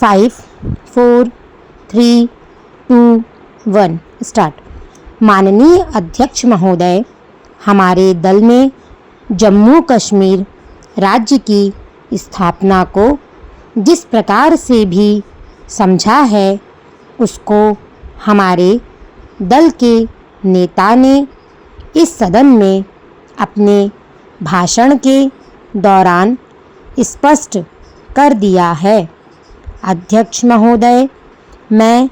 5, 4, 3, 2, 1 start. माननीय अध्यक्ष महोदय, हमारे दल में जम्मू कश्मीर राज्य की स्थापना को जिस प्रकार से भी समझा है, उसको हमारे दल के नेता ने इस सदन में अपने भाषण के दौरान स्पष्ट कर दिया है। अध्यक्ष महोदय, मैं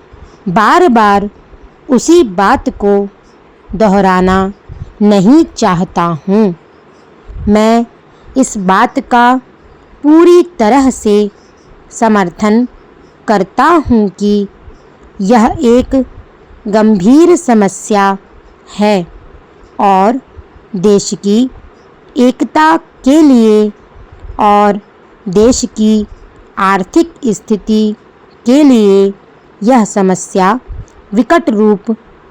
बार बार उसी बात को दोहराना नहीं चाहता हूँ। मैं इस बात का पूरी तरह से समर्थन करता हूँ कि यह एक गंभीर समस्या है और देश की एकता के लिए और देश की आर्थिक स्थिति के लिए यह समस्या विकट रूप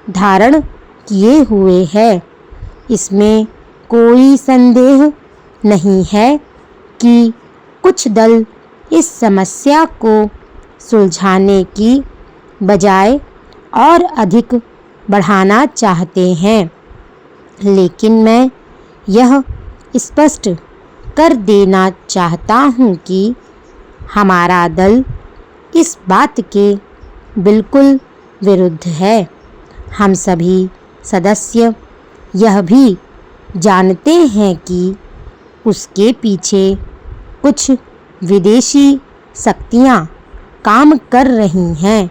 धारण किए हुए है। इसमें कोई संदेह नहीं है कि कुछ दल इस समस्या को सुलझाने की बजाय और अधिक बढ़ाना चाहते हैं, लेकिन मैं यह स्पष्ट कर देना चाहता हूँ कि हमारा दल इस बात के बिल्कुल विरुद्ध है। हम सभी सदस्य यह भी जानते हैं कि उसके पीछे कुछ विदेशी शक्तियाँ काम कर रही हैं।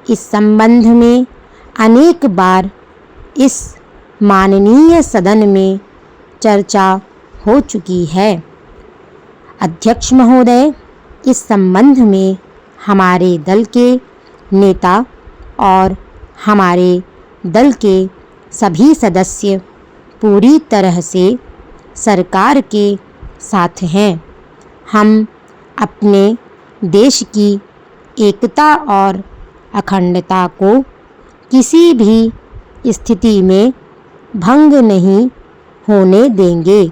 इस संबंध में अनेक बार इस माननीय सदन में चर्चा हो चुकी है। अध्यक्ष महोदय, इस संबंध में हमारे दल के नेता और हमारे दल के सभी सदस्य पूरी तरह से सरकार के साथ हैं। हम अपने देश की एकता और अखंडता को किसी भी स्थिति में भंग नहीं होने देंगे,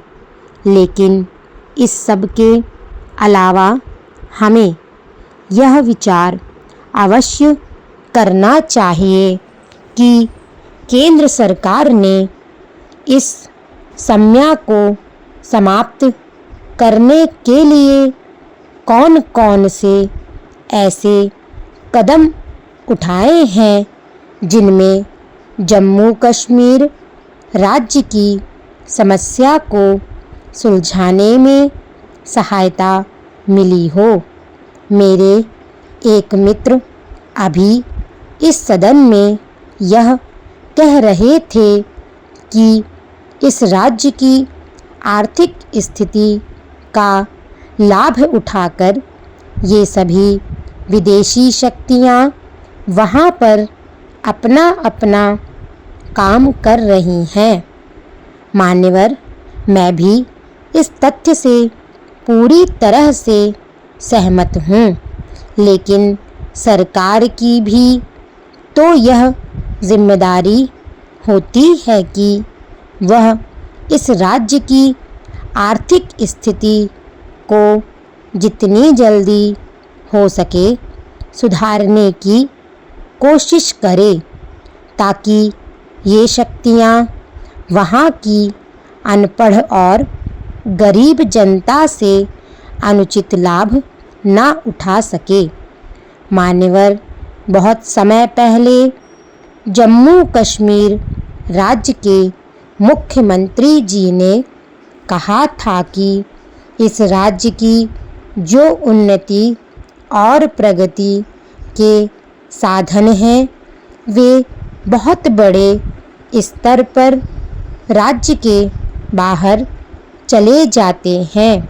लेकिन इस सब के अलावा हमें यह विचार अवश्य करना चाहिए कि केंद्र सरकार ने इस समस्या को समाप्त करने के लिए कौन कौन से ऐसे कदम उठाए हैं जिनमें जम्मू कश्मीर राज्य की समस्या को सुलझाने में सहायता मिली हो। मेरे एक मित्र अभी इस सदन में यह कह रहे थे कि इस राज्य की आर्थिक स्थिति का लाभ उठाकर ये सभी विदेशी शक्तियाँ वहाँ पर अपना अपना काम कर रही हैं। मान्यवर, मैं भी इस तथ्य से पूरी तरह से सहमत हूँ, लेकिन सरकार की भी तो यह जिम्मेदारी होती है कि वह इस राज्य की आर्थिक स्थिति को जितनी जल्दी हो सके सुधारने की कोशिश करे, ताकि ये शक्तियाँ वहाँ की अनपढ़ और गरीब जनता से अनुचित लाभ ना उठा सके। मान्यवर, बहुत समय पहले जम्मू कश्मीर राज्य के मुख्यमंत्री जी ने कहा था कि इस राज्य की जो उन्नति और प्रगति के साधन हैं, वे बहुत बड़े स्तर पर राज्य के बाहर चले जाते हैं।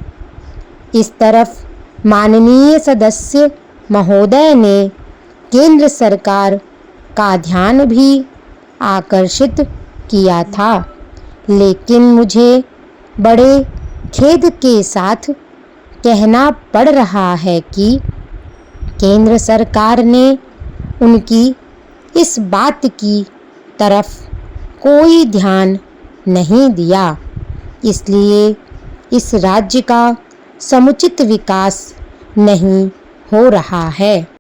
इस तरफ माननीय सदस्य महोदय ने केंद्र सरकार का ध्यान भी आकर्षित किया था, लेकिन मुझे बड़े खेद के साथ कहना पड़ रहा है कि केंद्र सरकार ने उनकी इस बात की तरफ कोई ध्यान नहीं दिया। इसलिए इस राज्य का समुचित विकास नहीं हो रहा है।